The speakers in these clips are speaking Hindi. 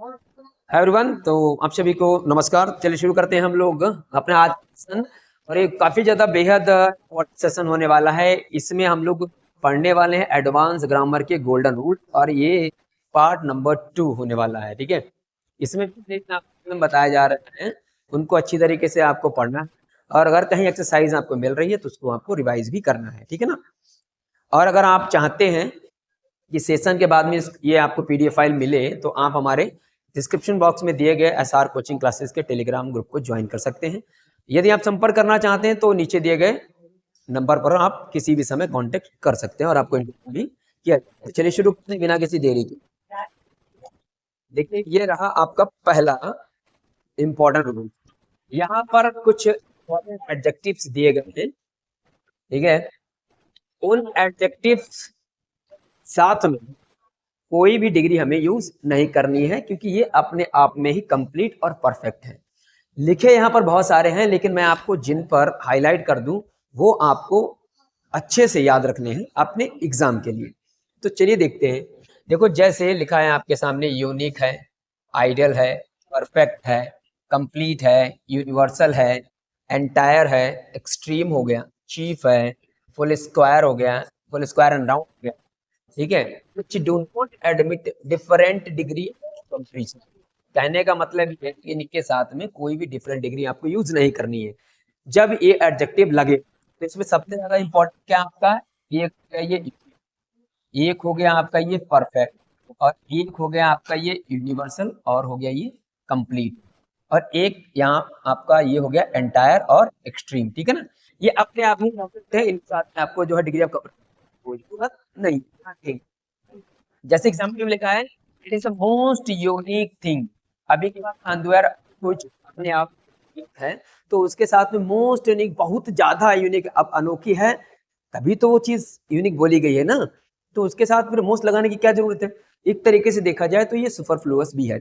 एवरीवन, तो आप सभी को नमस्कार। चलिए शुरू करते हैं हम लोग अपना आज सेशन। और ये काफ़ी ज़्यादा बेहद सेशन होने वाला है। इसमें हम लोग पढ़ने वाले हैं एडवांस ग्रामर के गोल्डन रूल, और ये पार्ट नंबर 2 होने वाला है। ठीक है, इसमें आपको बताया जा रहा है, उनको अच्छी तरीके से आपको पढ़ना है। और अगर कहीं एक्सरसाइज आपको मिल रही है तो उसको आपको रिवाइज भी करना है। ठीक है ना। और अगर आप चाहते हैं कि सेशन के बाद में ये आपको पीडीएफ फाइल मिले, तो आप हमारे डिस्क्रिप्शन बॉक्स में दिए गए एसआर कोचिंग क्लासेस के टेलीग्राम ग्रुप को ज्वाइन कर सकते हैं। यदि आप संपर्क करना चाहते हैं तो नीचे दिए गए नंबर पर आप किसी भी समय कांटेक्ट कर सकते हैं और आपको इंटरव्यू भी किया जाएगा। तो चलिए शुरू करते हैं बिना किसी देरी के। देखिए, ये रहा आपका पहला इंपॉर्टेंट रूल। यहाँ पर कुछ एडजेक्टिव्स दिए गए हैं। ठीक है, उन एडजेक्टिव्स साथ में कोई भी डिग्री हमें यूज नहीं करनी है, क्योंकि ये अपने आप में ही कंप्लीट और परफेक्ट है। लिखे यहाँ पर बहुत सारे हैं, लेकिन मैं आपको जिन पर हाईलाइट कर दूं वो आपको अच्छे से याद रखने हैं अपने एग्जाम के लिए। तो चलिए देखते हैं। देखो, जैसे लिखा है आपके सामने, यूनिक है, आइडियल है, परफेक्ट है, कंप्लीट है, यूनिवर्सल है, एंटायर है, एक्सट्रीम हो गया, चीफ है, फुल स्क्वायर हो गया, फुल स्क्वायर एंड राउंड हो गया। ठीक है, which do not admit different degree of comparison। कहने का मतलब ये है कि इनके साथ में कोई भी डिफरेंट डिग्री आपको यूज नहीं करनी है। जब ये एडजेक्टिव लगे तो इसमें सबसे ज्यादा इंपॉर्टेंट क्या आपका, एक हो गया आपका ये परफेक्ट, और एक हो गया आपका ये यूनिवर्सल, और हो गया ये कंप्लीट, और एक यहाँ आपका ये हो गया एंटायर और एक्सट्रीम। ठीक है ना। ये अपने आप ही है, इन साथ में आपको जो है डिग्री आपका कोई जरूरत नहीं। ठीक। जैसे एग्जाम्पल में लिखा है, it is the most unique thing. अभी के बाद अंडरवेयर कुछ अपने आप है, तो उसके साथ में मोस्ट यूनिक, बहुत ज्यादा यूनिक, अब अनोखी है, तभी तो वो चीज यूनिक बोली गई है ना। तो उसके साथ फिर मोस्ट लगाने की क्या जरूरत है। एक तरीके से देखा जाए तो ये सुपरफ्लुअस भी है।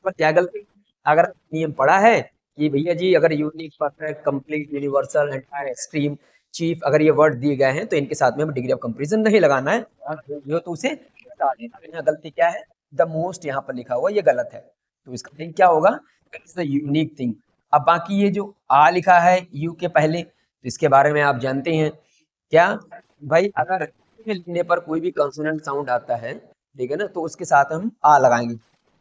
पर क्या गलती, अगर नियम पढ़ा है कि भैया जी अगर unique, perfect, complete, universal, entire, extreme, chief, अगर ये वर्ड दिए गए हैं तो इनके साथ में हमें डिग्री ऑफ कंपैरिजन नहीं लगाना है, जो तो उसे हटा देना। यहाँ गलती क्या है, द मोस्ट यहाँ पर लिखा हुआ ये गलत है, तो इसका थिंग क्या होगा, इट्स द यूनिक थिंग। अब बाकी ये जो आ लिखा है यू के पहले, तो इसके बारे में आप जानते हैं क्या भाई, अगर लिखने पर कोई भी कंसोनेंट साउंड आता है, ठीक है ना, तो उसके साथ हम आ लगाएंगे।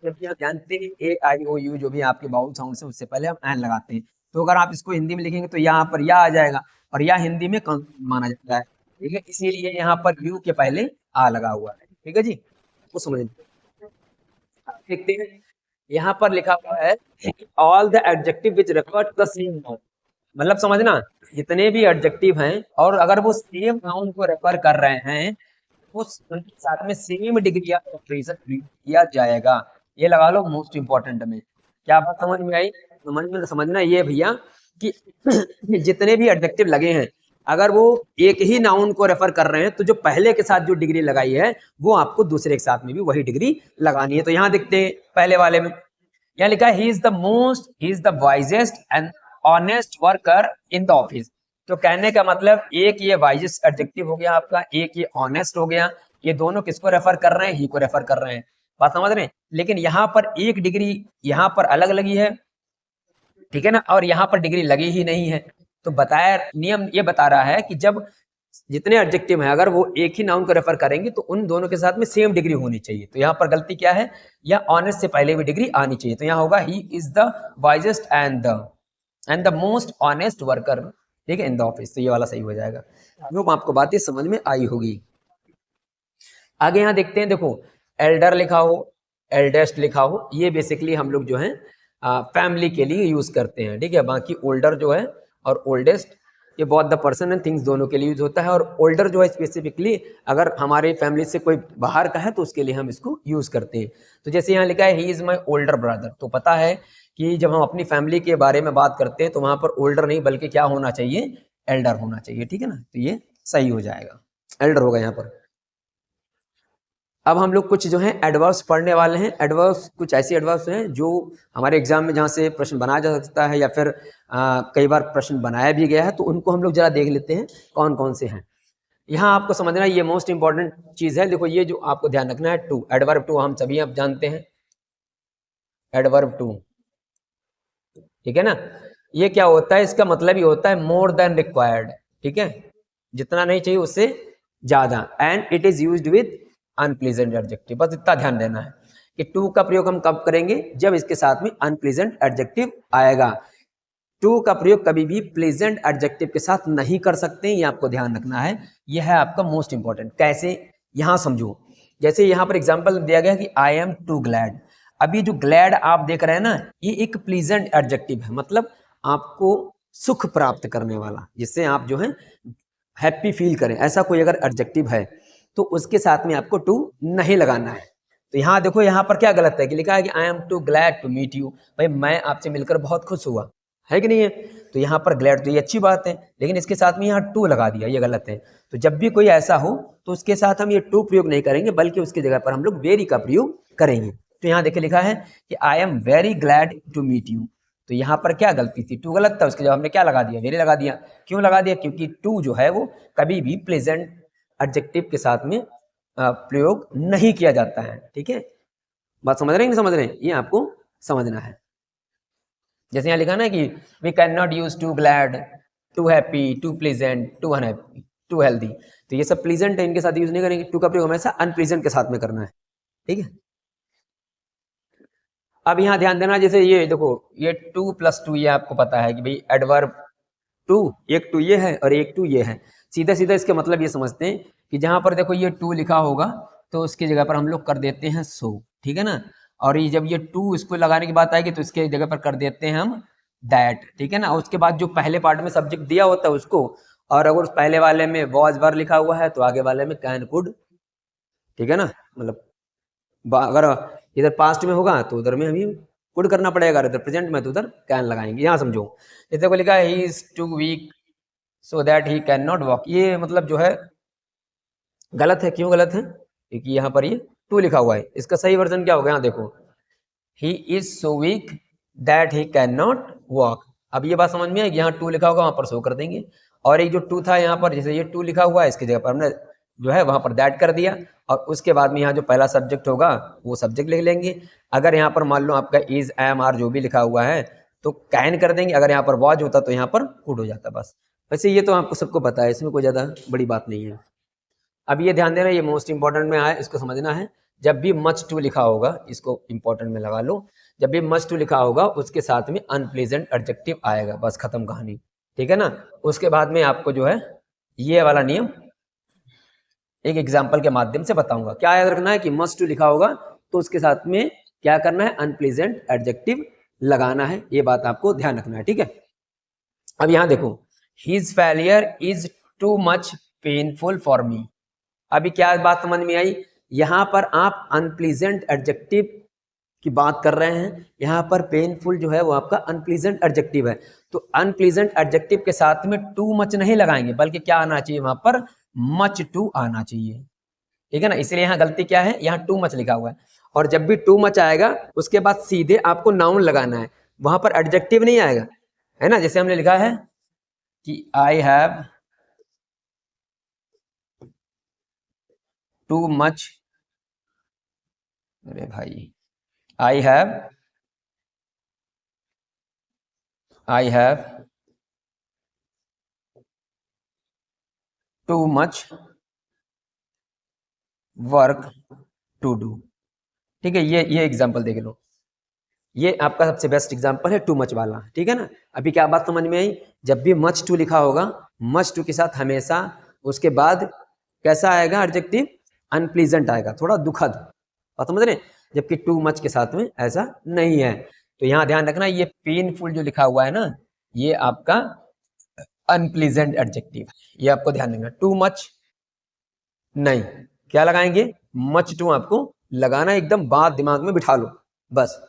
जबकि आप जानते हैं ए आई ओ यू जो भी आपके बाउल साउंड से, उससे पहले हम एन लगाते हैं। तो अगर आप इसको हिंदी में लिखेंगे तो यहाँ पर या आ जाएगा, और या हिंदी में माना जाता है। ठीक है, इसीलिए यहाँ पर यू के पहले आ लगा हुआ है। ठीक है जी, वो समझ देखते हैं। यहाँ पर लिखा हुआ है all the adjective which refer to the same noun. मतलब समझना, जितने भी एडजेक्टिव हैं और अगर वो सेम नाउन को रेफर कर रहे हैं, उनके साथ में सेम डिग्री ऑफ कंपैरिजन किया जाएगा। ये लगा लो मोस्ट इंपॉर्टेंट में। क्या बात समझ में आई। समझना ये भैया कि जितने भी एडजेक्टिव लगे हैं, अगर वो एक ही नाउन को रेफर कर रहे हैं, तो जो पहले के साथ जो डिग्री लगाई है वो आपको दूसरे के साथ में भी वही डिग्री लगानी है। तो यहाँ देखते हैं पहले वाले में, यहाँ लिखा है he is the wisest and honest worker in the office. तो कहने का मतलब, एक ये वाइजेस्ट एडजेक्टिव हो गया आपका, एक ये ऑनेस्ट हो गया। ये दोनों किसको रेफर कर रहे हैं, ही को रेफर कर रहे हैं। बात समझ रहे हैं। लेकिन यहाँ पर एक डिग्री यहाँ पर अलग लगी है, ठीक है ना, और यहाँ पर डिग्री लगी ही नहीं है। तो बताया नियम ये बता रहा है कि जब जितने एडजेक्टिव हैं अगर वो एक ही नाउन को रेफर करेंगे तो उन दोनों के साथ में सेम डिग्री होनी चाहिए। तो यहाँ पर गलती क्या है, या ऑनेस्ट से पहले भी डिग्री आनी चाहिए। तो यहाँ होगा he is the wisest and the most honest worker, ठीक है, इन द ऑफिस। तो ये वाला सही हो जाएगा। वो आपको बातें समझ में आई होगी। आगे यहाँ देखते हैं, देखो एल्डर लिखा हो, एल्डेस्ट लिखा हो, ये बेसिकली हम लोग जो है फैमिली के लिए यूज करते हैं। ठीक है, बाकी ओल्डर जो है और ओल्डेस्ट, ये बहुत द पर्सन एंड थिंग्स दोनों के लिए यूज होता है। और ओल्डर जो है स्पेसिफिकली अगर हमारे फैमिली से कोई बाहर का है तो उसके लिए हम इसको यूज करते हैं। तो जैसे यहाँ लिखा है he is my older brother, तो पता है कि जब हम अपनी फैमिली के बारे में बात करते हैं तो वहां पर ओल्डर नहीं बल्कि क्या होना चाहिए, एल्डर होना चाहिए। ठीक है ना, तो ये सही हो जाएगा, एल्डर होगा यहाँ पर। अब हम लोग कुछ जो है एडवर्ब्स पढ़ने वाले हैं। एडवर्ब्स कुछ ऐसी एडवर्ब्स हैं जो हमारे एग्जाम में जहाँ से प्रश्न बनाया जा सकता है, या फिर कई बार प्रश्न बनाया भी गया है, तो उनको हम लोग जरा देख लेते हैं कौन कौन से हैं। यहाँ आपको समझना ये मोस्ट इंपॉर्टेंट चीज़ है। देखो ये जो आपको ध्यान रखना है, टू, एडवर्ब टू हम सभी आप जानते हैं। एडवर्ब टू, ठीक है ना। ये क्या होता है, इसका मतलब ये होता है मोर देन रिक्वायर्ड, ठीक है, जितना नहीं चाहिए उससे ज्यादा। And it is used with unpleasant adjective, बस इतना ध्यान देना है कि टू का प्रयोग हम कब करेंगे, जब इसके साथ में अनप्लीजेंट एडजेक्टिव आएगा। टू का प्रयोग कभी भी प्लेजेंट एडजेक्टिव के साथ नहीं कर सकते, ये आपको ध्यान रखना है। यह है आपका मोस्ट इंपॉर्टेंट। कैसे, यहां समझो। जैसे यहां पर एग्जांपल दिया गया कि आई एम टू ग्लैड। अभी जो ग्लैड आप देख रहे हैं ना, ये एक प्लीजेंट एडजेक्टिव है, मतलब आपको सुख प्राप्त करने वाला, जिससे आप जो है हैप्पी फील करें, ऐसा कोई अगर एडजेक्टिव है तो उसके साथ में आपको टू नहीं लगाना है। तो यहाँ देखो, यहाँ पर क्या गलत है कि लिखा है कि I am too glad to meet you, भाई मैं आपसे मिलकर बहुत खुश हुआ, है कि नहीं है। तो यहाँ पर ग्लैड तो ये अच्छी बात है, लेकिन इसके साथ में यहाँ टू लगा दिया, ये गलत है। तो जब भी कोई ऐसा हो तो उसके साथ हम ये टू प्रयोग नहीं करेंगे, बल्कि उसकी जगह पर हम लोग वेरी का प्रयोग करेंगे। तो यहाँ देखिए लिखा है कि I am very glad to meet you. तो यहाँ पर क्या गलती थी, टू गलत था, उसके जवाब हमने क्या लगा दिया, वेरी लगा दिया। क्यों लगा दिया, क्योंकि टू जो है वो कभी भी प्लेजेंट एडजेक्टिव के साथ में प्रयोग नहीं किया जाता है, ठीक है। बात समझ रहे हैं, नहीं समझ रहे हैं, ये आपको समझना है। जैसे यहाँ लिखा ना कि we can not use too glad, too happy, too pleasant, too unhappy, too healthy. तो ये सब प्लीजेंट है, इनके साथ यूज नहीं करेंगे। टू का प्रयोग हमेशा अनप्लीजेंट के साथ में करना है, ठीक है। अब यहाँ ध्यान देना, जैसे ये देखो, ये टू प्लस टू, ये आपको पता है कि भाई एडवर्ब टू, एक टू ये है और एक टू ये है। सीधा सीधा इसके मतलब ये समझते हैं कि जहां पर देखो ये टू लिखा होगा तो उसकी जगह पर हम लोग कर देते हैं सो, ठीक है ना। और ये जब ये टू इसको लगाने की बात आएगी तो इसके जगह पर कर देते हैं हम दैट, ठीक है ना। उसके बाद जो पहले पार्ट में सब्जेक्ट दिया होता है उसको, और अगर उस पहले वाले में वॉज वर लिखा हुआ है तो आगे वाले में कैन कुड, ठीक है ना। मतलब अगर इधर पास्ट में होगा तो उधर में हमें कुड करना पड़ेगा, इधर प्रेजेंट में तो उधर कैन लगाएंगे। यहाँ समझो, जैसे को लिखा है he is too weak so that he can not walk, ये मतलब जो है गलत है। क्यों गलत है, क्योंकि यहाँ पर ये टू लिखा हुआ है। इसका सही वर्जन क्या होगा, यहाँ देखो, he is so weak that he can not walk. अब ये बात समझ में आएगी, यहाँ टू लिखा होगा वहां पर सो कर देंगे। और एक जो टू था यहाँ पर, जैसे ये टू लिखा हुआ है, इसकी जगह पर हमने जो है वहां पर दैट कर दिया, और उसके बाद में यहाँ जो पहला सब्जेक्ट होगा वो सब्जेक्ट लिख लेंगे। अगर यहाँ पर मान लो आपका इज, एम, आर जो भी लिखा हुआ है तो कैन कर देंगे। अगर यहाँ पर वॉज होता तो यहाँ पर कुड हो जाता, बस। वैसे ये तो आपको सबको पता है, इसमें कोई ज़्यादा बड़ी बात नहीं है। अब ये ध्यान देना, ये मोस्ट इंपॉर्टेंट में आया, इसको समझना है। जब भी मच टू लिखा होगा, इसको इंपॉर्टेंट में लगा लो, जब भी मच टू लिखा होगा उसके साथ में अनप्लेजेंट एडजेक्टिव आएगा, बस खत्म कहानी, ठीक है ना। उसके बाद में आपको जो है ये वाला नियम एक एग्जाम्पल के माध्यम से बताऊंगा। क्या याद रखना है कि मस्ट टू लिखा होगा तो उसके साथ में क्या करना है, अनप्लेजेंट एडजेक्टिव लगाना है, ये बात आपको ध्यान रखना है, ठीक है। अब यहां देखो, his failure is too much painful for me. अभी क्या बात समझ में आई, यहां पर आप अनप्लीजेंट एडजेक्टिव की बात कर रहे हैं, यहाँ पर पेनफुल जो है वो आपका अनप्लीजेंट एडजेक्टिव है। तो अनप्लीजेंट एडजेक्टिव के साथ में टू मच नहीं लगाएंगे, बल्कि क्या आना चाहिए वहां पर, मच टू आना चाहिए, ठीक है ना। इसलिए यहाँ गलती क्या है, यहाँ टू मच लिखा हुआ है। और जब भी टू मच आएगा उसके बाद सीधे आपको नाउन लगाना है, वहां पर एडजेक्टिव नहीं आएगा, है ना। जैसे हमने लिखा है कि आई हैव टू मच, अरे भाई, I have too much work to do, ठीक है। ये एग्जांपल देख लो, ये आपका सबसे बेस्ट एग्जांपल है टू मच वाला, ठीक है ना। अभी क्या बात समझ में आई, जब भी मच टू लिखा होगा, मच टू के साथ हमेशा उसके बाद कैसा आएगा एडजेक्टिव, अनप्लीजेंट आएगा, थोड़ा दुखद, बात समझ रहे। जबकि टू मच के साथ में ऐसा नहीं है। तो यहाँ ध्यान रखना, ये पेनफुल जो लिखा हुआ है ना, ये आपका अनप्लीजेंट एडजेक्टिव, ये आपको ध्यान रखना। टू मच नहीं, क्या लगाएंगे, मच टू आपको लगाना, एकदम बात दिमाग में बिठा लो, बस।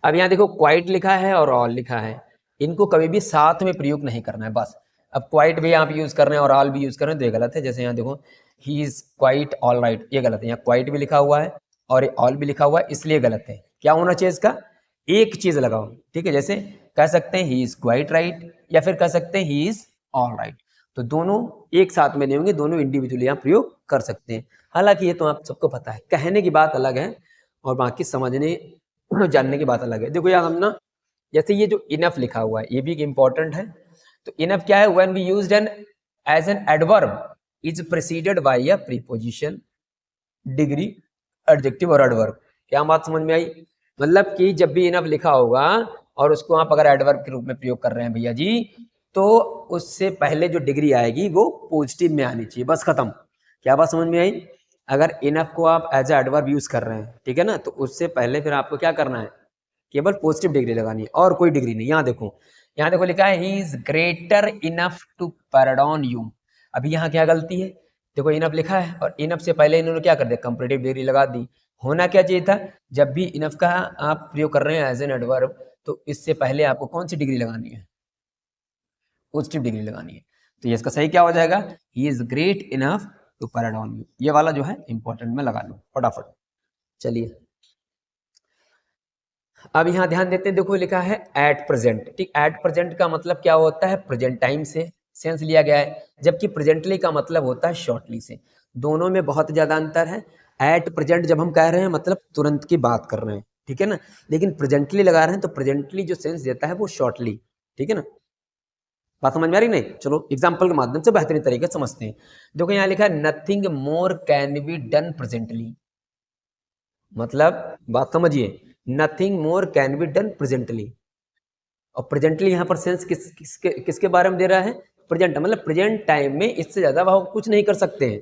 अब यहाँ देखो, क्वाइट लिखा है और ऑल लिखा है, इनको कभी भी साथ में प्रयोग नहीं करना है, बस। अब क्वाइट भी आप यूज कर रहे हैं और ऑल भी यूज कर रहे हैं तो ये गलत है। जैसे यहाँ देखो, he is quite all right, ये गलत है। यहाँ क्वाइट भी लिखा हुआ है और ऑल भी लिखा हुआ है, इसलिए गलत है। क्या होना चाहिए इसका, एक चीज लगाओ, ठीक है। जैसे कह सकते हैं ही इज क्वाइट राइट, या फिर कह सकते हैं ही इज ऑल राइट। तो दोनों एक साथ में नहीं होंगे, दोनों इंडिविजुअली यहाँ प्रयोग कर सकते हैं। हालांकि ये तो आप सबको पता है, कहने की बात अलग है और बाकी समझने जानने की बात अलग है। देखो यार हम ना, जैसे ये जो इनफ लिखा हुआ है ये भी इम्पोर्टेंट है। तो इनफ क्या है? When we used an as an adverb is preceded by a preposition, degree, adjective और एडवर्ब। क्या बात समझ में आई? मतलब कि जब भी इनफ लिखा होगा और उसको आप अगर एडवर्ब के रूप में प्रयोग कर रहे हैं भैया जी, तो उससे पहले जो डिग्री आएगी वो पॉजिटिव में आनी चाहिए, बस खत्म। क्या बात समझ में आई? अगर इनफ को आप एज ए एडवर्ब यूज कर रहे हैं, ठीक है ना, तो उससे पहले फिर आपको क्या करना है? केवल पॉजिटिव डिग्री लगानी है और कोई डिग्री नहीं। यहाँ देखो लिखा है he is greater enough to pardon you. अभी यहाँ क्या गलती है? देखो इनफ लिखा है और इनफ से पहले इन्होंने क्या कर दिया? कंपैरेटिव डिग्री लगा दी। होना क्या चाहिए था? जब भी इनफ का आप प्रयोग कर रहे हैं एज एन एडवर्ब, तो इससे पहले आपको कौन सी डिग्री लगानी है? पॉजिटिव डिग्री लगानी है। तो ये इसका सही क्या हो जाएगा? He is great enough to pardon you. ये वाला जो है इंपॉर्टेंट में लगा लो फटाफट। चलिए अब यहाँ ध्यान देते हैं। देखो लिखा है एट प्रेजेंट, ठीक। एट प्रेजेंट का मतलब क्या होता है? प्रेजेंट टाइम से सेंस लिया गया है, जबकि प्रेजेंटली का मतलब होता है शॉर्टली से। दोनों में बहुत ज्यादा अंतर है। एट प्रेजेंट जब हम कह रहे हैं मतलब तुरंत की बात कर रहे हैं, ठीक है ना, लेकिन प्रेजेंटली लगा रहे हैं तो प्रेजेंटली जो सेंस देता है वो शॉर्टली, ठीक है ना। बात समझ में आ रही? नहीं, चलो एग्जाम्पल के माध्यम से बेहतरीन तरीके से समझते हैं। देखो यहाँ लिखा है nothing more can be done presently. मतलब बात समझिए, nothing more can be done presently. और प्रेजेंटली यहाँ पर सेंस किसके बारे में दे रहा है? प्रेजेंट, मतलब प्रेजेंट टाइम में इससे ज्यादा वह कुछ नहीं कर सकते हैं।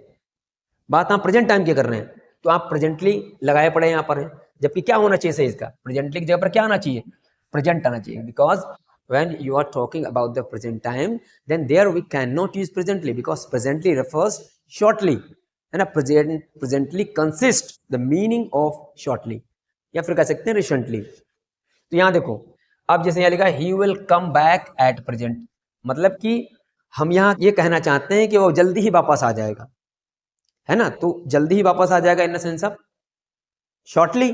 बात आप प्रेजेंट टाइम की कर रहे हैं, तो आप प्रेजेंटली लगाए पड़े यहाँ पर हैं। जबकि क्या होना चाहिए सही इसका? प्रेजेंटली की जगह पर क्या आना चाहिए? प्रेजेंट आना चाहिए। Because when you are talking about the present time, then there we cannot use presently because presently refers shortly, है ना। presently consists the meaning of shortly, या फिर कह सकते हैं recently। तो यहाँ देखो, अब जैसे यहाँ लिखा है he will come back at present, मतलब कि हम यहाँ ये कहना चाहते हैं कि वो जल्दी ही वापस आ जाएगा, है ना। तो जल्दी ही वापस आ जाएगा in the sense of shortly,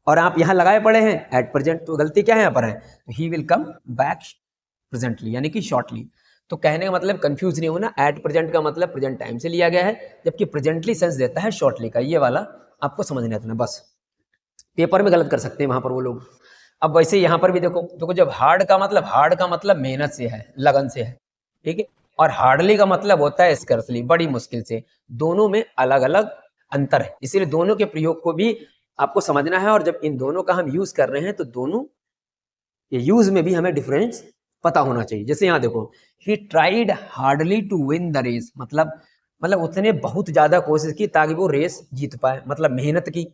और आप यहाँ लगाए पड़े हैं एट प्रेजेंट, तो गलती क्या है यहाँ पर है? He will come back presently, यानी कि शॉर्टली। तो कहने का मतलब कंफ्यूज नहीं होना, एट प्रेजेंट का मतलब प्रेजेंट टाइम से लिया गया है, जबकि प्रेजेंटली सेंस देता है शॉर्टली का। ये वाला आपको समझना है, बस पेपर में गलत कर सकते हैं वहां पर वो लोग। अब वैसे यहाँ पर भी देखो जब हार्ड का मतलब मेहनत से है, लगन से है, ठीक है। और हार्डली का मतलब होता है स्कर्सली, बड़ी मुश्किल से। दोनों में अलग अलग अंतर है, इसीलिए दोनों के प्रयोग को भी आपको समझना है। और जब इन दोनों का हम यूज कर रहे हैं तो दोनों ये यूज में भी हमें डिफरेंस पता होना चाहिए। जैसे यहाँ देखो, he tried hardly to win the race, मतलब उसने बहुत ज्यादा कोशिश की ताकि वो रेस जीत पाए, मतलब मेहनत की।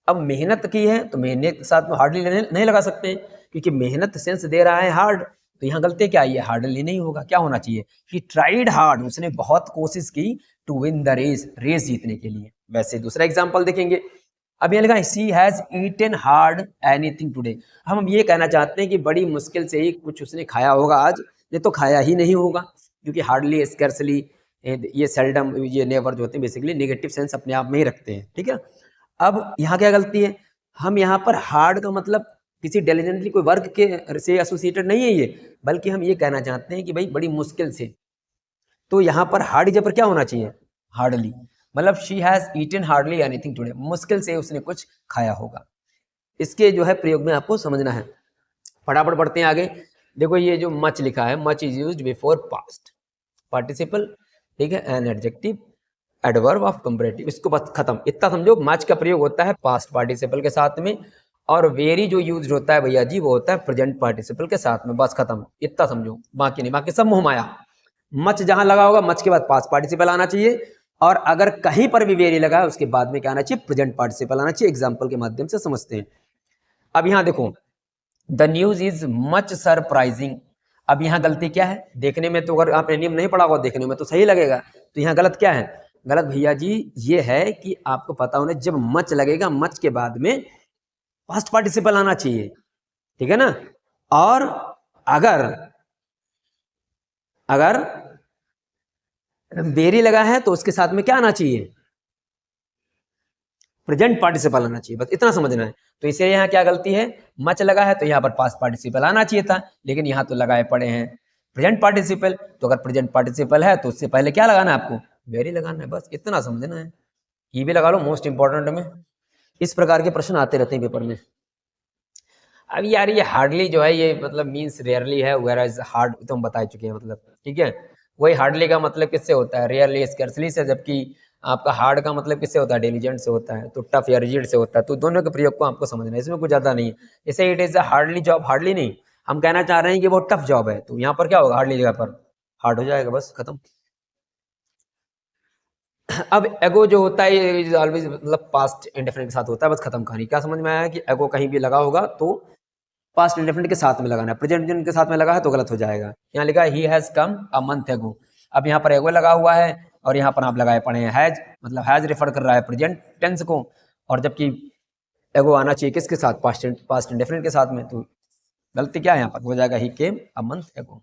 अब मेहनत की है तो मेहनत के साथ में हार्डली नहीं लगा सकते, क्योंकि मेहनत सेंस दे रहा है हार्ड। तो यहाँ गलती क्या आई है? हार्डली नहीं होगा, क्या होना चाहिए? ही ट्राइड हार्ड, उसने बहुत कोशिश की टू विन द रेस जीतने के लिए। वैसे दूसरा एग्जाम्पल देखेंगे। अब यहाँ लिखा है she has eaten hard anything today. हम ये कहना चाहते हैं कि बड़ी मुश्किल से ही कुछ उसने खाया होगा आज, ये तो खाया ही नहीं होगा, क्योंकि हार्डली, स्कैर्सली, ये सेल्डम, ये नेवर जो होते हैं बेसिकली नेगेटिव सेंस अपने आप में ही रखते हैं, ठीक है। अब यहाँ क्या गलती है? हम यहाँ पर हार्ड का मतलब किसी डेलिजेंटली कोई वर्क के से एसोसिएटेड नहीं है ये, बल्कि हम ये कहना चाहते हैं कि भाई बड़ी मुश्किल से। तो यहाँ पर हार्ड जगह पर क्या होना चाहिए? हार्डली, मतलब she has eaten hardly anything today, मुश्किल से उसने कुछ खाया होगा। इसके जो है प्रयोग में आपको समझना है। फटाफट बढ़ते हैं आगे। देखो ये जो मच लिखा है, much is used before past participle, ठीक है, an adjective adverb of comparative. इसको बस खत्म, इतना समझो। मच का प्रयोग होता है पास्ट पार्टिसिपल के साथ में, और वेरी जो यूज होता है भैया जी वो होता है प्रेजेंट पार्टिसिपल के साथ में, बस खत्म, इतना समझो, बाकी नहीं, बाकी सब मुंह माया। मच जहां लगा होगा मच के बाद पास्ट पार्टिसिपल आना चाहिए, और अगर कहीं पर भी वेरी लगा है उसके बाद में क्या आना चाहिए? प्रेजेंट पार्टिसिपल आना चाहिए। एग्जाम्पल के माध्यम से समझते हैं। अब यहाँ देखो, the news is much surprising. अब यहाँ गलती क्या है? देखने में तो अगर आपने नियम नहीं पढ़ा होगा देखने में तो सही लगेगा, तो यहाँ गलत क्या है? गलत भैया जी ये है कि आपको पता होना, जब मच लगेगा मच के बाद में पास्ट पार्टिसिपल आना चाहिए, ठीक है ना। और अगर अगर वेरी लगा है तो उसके साथ में क्या आना चाहिए? प्रेजेंट पार्टिसिपल आना चाहिए, बस इतना समझना है। तो इसे यहाँ क्या गलती है? मच लगा है तो यहाँ पर पास्ट पार्टिसिपल आना चाहिए था, लेकिन यहाँ तो लगाए पड़े हैं प्रेजेंट पार्टिसिपल। तो अगर प्रेजेंट पार्टिसिपल है तो उससे पहले क्या लगाना है आपको? वेरी लगाना है, बस इतना समझना है। ये भी लगा लो मोस्ट इंपॉर्टेंट में। इस प्रकार के प्रश्न आते रहते हैं पेपर में। अब यार ये हार्डली जो है ये मतलब मीन्स रेयरली है, वेयर एज हार्ड तो हम बता चुके हैं मतलब, ठीक है। वही हार्डली का मतलब किससे होता है, रेयरली स्कैर्सली से, जबकि आपका हार्ड का मतलब किससे होता है, डिलीजेंट से होता है, तो टफ या रिजिड से होता है। तो दोनों के प्रयोग को आपको समझना है, इसमें कुछ ज़्यादा नहीं है। जैसे it is a hardly job, hardly नहीं, हम कहना चाह रहे हैं कि वो टफ जॉब है, तो यहाँ पर क्या होगा, हार्डली जगह पर हार्ड हो जाएगा, बस खत्म। अब एगो जो होता है इज ऑलवेज मतलब पास्ट इंडेफिनिट के साथ होता है, बस खत्म कहानी। क्या समझ में आया कि एगो कहीं भी लगा होगा तो पास्ट इंडेफिनिट के साथ में लगाना है, प्रेजेंट इंडेफिनिट के साथ में लगा है तो गलत हो जाएगा। यहाँ लिखा है he has come a month एगो, अब यहाँ पर एगो लगा हुआ है और यहाँ पर आप लगाए पड़े हैं हैज, मतलब हैज रेफर कर रहा है प्रेजेंट टेंस को, और जबकि एगो आना चाहिए किसके साथ, पास्ट इंडेफिनिट के साथ में। तो गलती क्या है यहाँ पर, हो जाएगा ही केम अ मंथ एगो।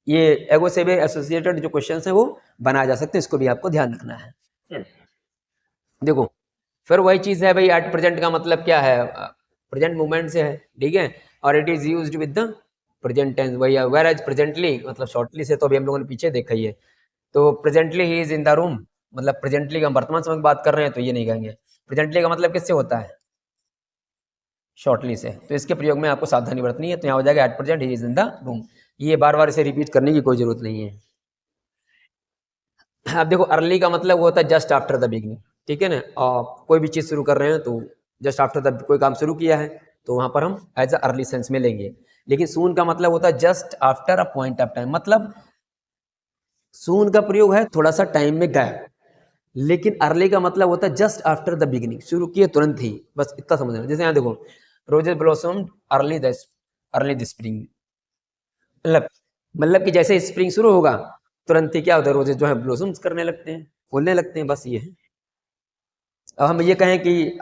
ये एगो से भी एसोसिएटेड जो क्वेश्चन है वो बनाए जा सकते हैं, इसको भी आपको ध्यान रखना है। देखो फिर वही चीज़ है भाई, एट प्रेजेंट का मतलब क्या है, प्रेजेंट मूवमेंट से है, ठीक है, और it is used with the present tense, वही है। वेयर एज प्रेजेंटली मतलब शॉर्टली से तो अभी हम लोगों ने पीछे देखा ही है, तो presently he is in the room, मतलब प्रेजेंटली का हम वर्तमान समय की बात कर रहे हैं तो ये नहीं कहेंगे। प्रेजेंटली का मतलब किससे होता है, शॉर्टली से, तो इसके प्रयोग में आपको सावधानी बरतनी है। तो यहाँ हो जाएगा at present he is in the room, ये बार बार इसे रिपीट करने की कोई जरूरत नहीं है। अब देखो अर्ली का मतलब वो होता है जस्ट आफ्टर द बिगनिंग, ठीक है ना, और कोई भी चीज़ शुरू कर रहे हैं तो जस्ट आफ्टर द कोई काम शुरू किया है तो वहाँ पर हम एज अ अर्ली सेंस में लेंगे। लेकिन सून का मतलब होता है just after a point of time, मतलब सून का प्रयोग है थोड़ा सा टाइम में गए, लेकिन अर्ली का मतलब होता है जस्ट आफ्टर द बिगिनिंग, शुरू किए तुरंत ही, बस इतना समझना। जैसे यहाँ देखो roses blossom early the spring, मतलब कि जैसे स्प्रिंग शुरू होगा तुरंत ही क्या होता है, रोजेस जो है ब्लॉसम्स करने लगते हैं, फूलने लगते हैं, बस ये है। अब हम ये कहें कि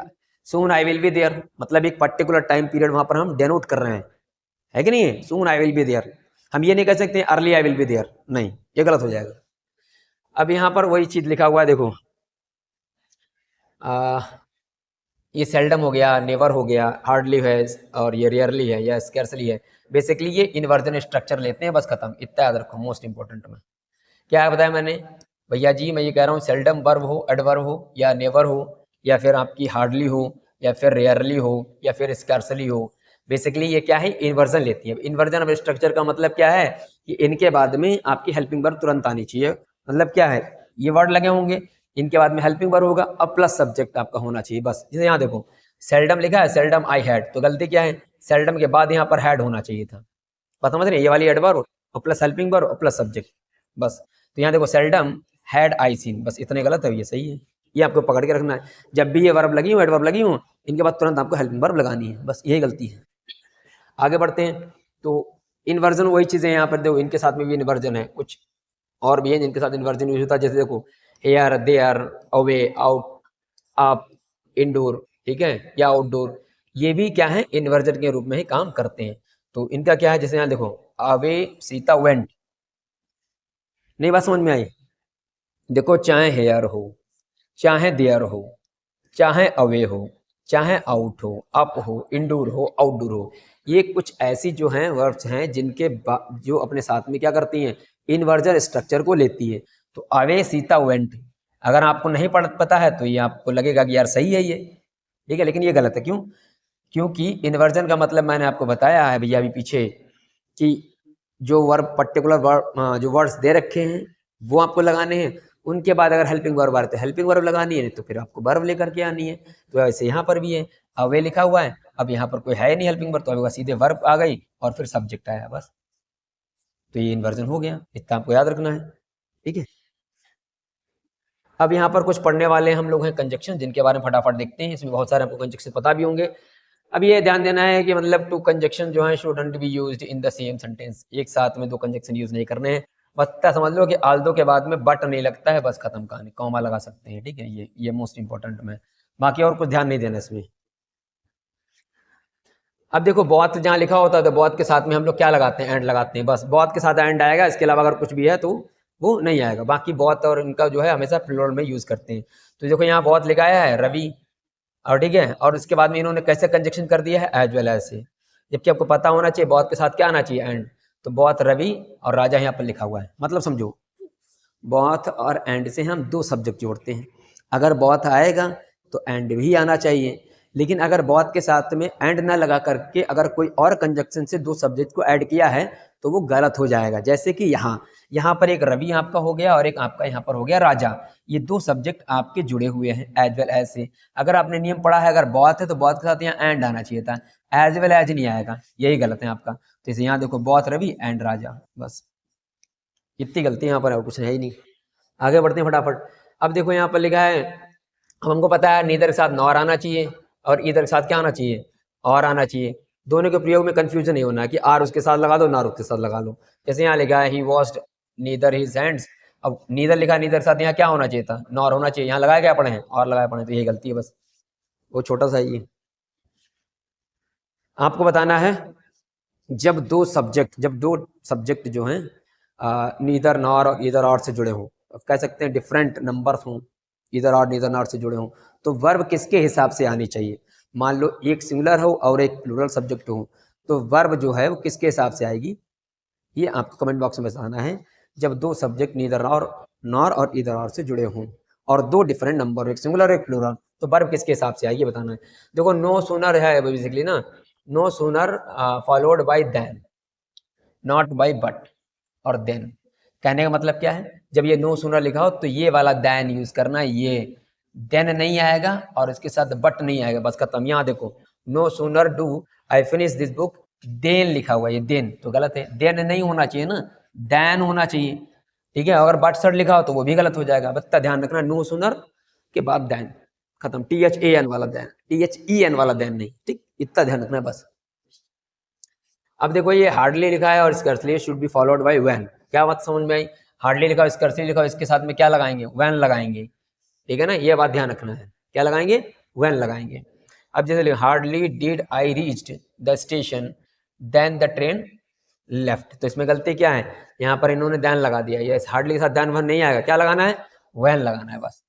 सून आई विल बी देयर, मतलब एक पर्टिकुलर टाइम पीरियड वहां पर हम डेनोट कर रहे हैं, है कि नहीं है, soon I will be there. हम ये नहीं कह सकते early I will be there, नहीं, ये गलत हो जाएगा। अब यहाँ पर वही चीज लिखा हुआ है, देखो ये सेल्डम हो गया, नेवर हो गया, हार्डली है, और ये रेयरली है या स्कैर्सली है। बेसिकली ये इन्वर्जन स्ट्रक्चर लेते हैं, बस खत्म, इतना याद रखो, मोस्ट इंपॉर्टेंट में क्या है बताया मैंने भैया जी, मैं ये कह रहा हूँ सेल्डम वर्ब हो, एडवर्ब हो, या नेवर हो, या फिर आपकी हार्डली हो, या फिर रेयरली हो, या फिर स्कैर्सली हो, बेसिकली ये क्या है, इन्वर्जन लेती है। इन्वर्जन ऑफ स्ट्रक्चर का मतलब क्या है कि इनके बाद में आपकी हेल्पिंग वर्ब तुरंत आनी चाहिए, मतलब क्या है, ये वर्ड लगे होंगे, इनके बाद में हेल्पिंग वर्ब होगा, अब प्लस सब्जेक्ट आपका होना चाहिए, बस। जैसे यहाँ देखो सेल्डम लिखा है, सेल्डम आई हैड, तो गलती क्या है, सेल्डम के बाद यहाँ पर हैड होना चाहिए था, पता समझ रहे, ये वाली एडवर्ब और प्लस हेल्पिंग वर्ब और प्लस सब्जेक्ट, बस। तो यहाँ देखो सेल्डम हैड आई सीन, बस इतने गलत है, ये सही है, ये आपको पकड़ के रखना है। जब भी ये वर्ब लगी हो, एडवर्ब लगी हो, इनके बाद तुरंत आपको हेल्पिंग वर्ब लगानी है, बस यही गलती है। आगे बढ़ते हैं, तो इन्वर्जन वही चीज़ें यहाँ पर देखो, इनके साथ में भी इन्वर्जन है, कुछ और भी है जिनके साथ इन्वर्जन यूज होता है, जैसे देखो हेयर, देयर, अवे, आउट, आप, इंडोर, ठीक है, या आउटडोर, ये भी क्या है, इन्वर्जन के रूप में ही काम करते हैं। तो इनका क्या है, जैसे यहाँ देखो अवे सीता वेंट, नहीं बात समझ में आई, देखो चाहे हेयर हो, चाहे देयर हो, चाहे अवे हो, चाहे आउट हो, अप हो, इंडोर हो, आउटडोर हो, ये कुछ ऐसी जो हैं वर्ब्स हैं जिनके जो अपने साथ में क्या करती हैं, इन्वर्जन स्ट्रक्चर को लेती है। तो अवे सीता वेंट, अगर आपको नहीं पता है तो ये आपको लगेगा कि यार सही है ये, ठीक है, लेकिन ये गलत है। क्यों, क्योंकि इन्वर्जन का मतलब मैंने आपको बताया है भैया अभी पीछे कि जो वर्ब पर्टिकुलर वर्ब जो वर्ड्स दे रखे हैं वो आपको लगाने हैं, उनके बाद अगर हेल्पिंग वर्ब आ रहे तो हेल्पिंग वर्ब लगानी है, तो फिर आपको वर्ब लेकर के आनी है। तो ऐसे यहाँ पर भी है, अवे लिखा हुआ है, अब यहाँ पर कोई है नहीं हेल्पिंग वर्ब, तो अभी सीधे वर्ब आ गई और फिर सब्जेक्ट आया, बस। तो ये इन्वर्जन हो गया, इतना आपको याद रखना है, ठीक है। अब यहाँ पर कुछ पढ़ने वाले हम लोग हैं कंजक्शन, जिनके बारे में फटाफट देखते हैं, इसमें बहुत सारे आपको कंजक्शन पता भी होंगे। अब ये ध्यान देना है कि मतलब टू कंजक्शन जो है shouldn't be used in the same sentence, एक साथ में दो कंजक्शन यूज नहीं करने हैं, बस इतना समझ लो कि आल्दो के बाद में बट नहीं लगता है, बस खत्म कहानी, कॉमा लगा सकते हैं, ठीक है, ये मोस्ट इंपॉर्टेंट में, बाकी और कुछ ध्यान नहीं देना इसमें। अब देखो बहुत जहाँ लिखा होता है तो बहुत के साथ में हम लोग क्या लगाते हैं, एंड लगाते हैं, बस बहुत के साथ एंड आएगा, इसके अलावा अगर कुछ भी है तो वो नहीं आएगा, बाकी बहुत और इनका जो है हमेशा प्लूरल में यूज करते हैं। तो देखो यहाँ बहुत लिखाया है रवि, और ठीक है, और उसके बाद में इन्होंने कैसे कंजक्शन कर दिया है, एज वेल एज से, जबकि आपको पता होना चाहिए बहुत के साथ क्या आना चाहिए, एंड। तो बहुत रवि और राजा यहाँ पर लिखा हुआ है, मतलब समझो बहुत और एंड से हम दो सब्जेक्ट जोड़ते हैं, अगर बहुत आएगा तो एंड भी आना चाहिए। लेकिन अगर बोथ के साथ में एंड ना लगा करके अगर कोई और कंजक्शन से दो सब्जेक्ट को ऐड किया है तो वो गलत हो जाएगा। जैसे कि यहाँ पर एक रवि आपका हो गया और एक आपका यहाँ पर हो गया राजा। ये दो सब्जेक्ट आपके जुड़े हुए हैं एज वेल एज से। अगर आपने नियम पढ़ा है अगर बोथ है तो बोथ के साथ यहाँ एंड आना चाहिए था, एज वेल एज नहीं आएगा, यही गलत है आपका। तो इसे यहाँ देखो बोथ रवि एंड राजा, बस इतनी गलती यहाँ पर है, कुछ है ही नहीं। आगे बढ़ते हैं फटाफट। अब देखो यहाँ पर लिखा है, अब हमको पता है नीदर के साथ नॉर आना चाहिए और ईदर के साथ क्या आना चाहिए, और आना चाहिए। दोनों के प्रयोग में कंफ्यूजन नहीं होना कि आर उसके साथ लगा दो नॉर उसके साथ लगा लो। जैसे यहाँ लिखा है ही वॉश्ड नीदर हिज हैंड्स, अब नीदर लिखा, नीदर के साथ यहाँ क्या होना चाहिए था, नॉर होना चाहिए। यहाँ लगाया क्या पढ़े हैं, और लगाया पढ़े, तो यही गलती है बस, वो छोटा सा ये आपको बताना है। जब दो सब्जेक्ट जो हैं नीदर नॉर और ईदर और से जुड़े हों, कह सकते हैं डिफरेंट नंबर्स हों, ईदर और नीदर नॉर से जुड़े हों, तो वर्ब किसके हिसाब से आनी चाहिए। मान लो एक सिंगुलर हो और एक प्लूरल सब्जेक्ट हो, तो वर्ब जो है वो किसके हिसाब से आएगी, ये आपको कमेंट बॉक्स में बताना है। जब दो सब्जेक्ट नीदर नॉर और ईदर और से जुड़े हों और दो डिफरेंट नंबर, एक सिंगुलर एक प्लूरल, तो वर्ब किसके हिसाब से आएगी बताना है। देखो नो सूनर है बेसिकली ना, no sooner followed by then, not by but और देन। कहने का मतलब क्या है, जब ये नो सूनर लिखा हो तो ये वाला देन यूज करना, ये देन नहीं आएगा और इसके साथ बट नहीं आएगा, बस खत्म। यहाँ देखो no sooner do I finish this book then लिखा हुआ है, ये देन तो गलत है, देन नहीं होना चाहिए ना, देन होना चाहिए, ठीक है। अगर बट सर लिखा हो तो वो भी गलत हो जाएगा, बस ध्यान रखना नो सूनर के बाद देन, खत्म। THAN वाला देन, THEN वाला देन नहीं, ठीक, इतना ध्यान रखना है बस। अब देखो ये हार्डली लिखा है और scarcely should be followed by when, क्या बात समझ में आई। हार्डली लिखा, स्कर्सली लिखा, इसके साथ में क्या लगाएंगे, व्हेन लगाएंगे, ठीक है ना, ये बात ध्यान रखना है, क्या लगाएंगे, व्हेन लगाएंगे। अब जैसे hardly did I reached the station then the train left, तो इसमें गलती क्या है, यहाँ पर इन्होंने देन लगा दिया, ये हार्डली के साथ देन व्हेन नहीं आएगा, क्या लगाना है, व्हेन लगाना है बस।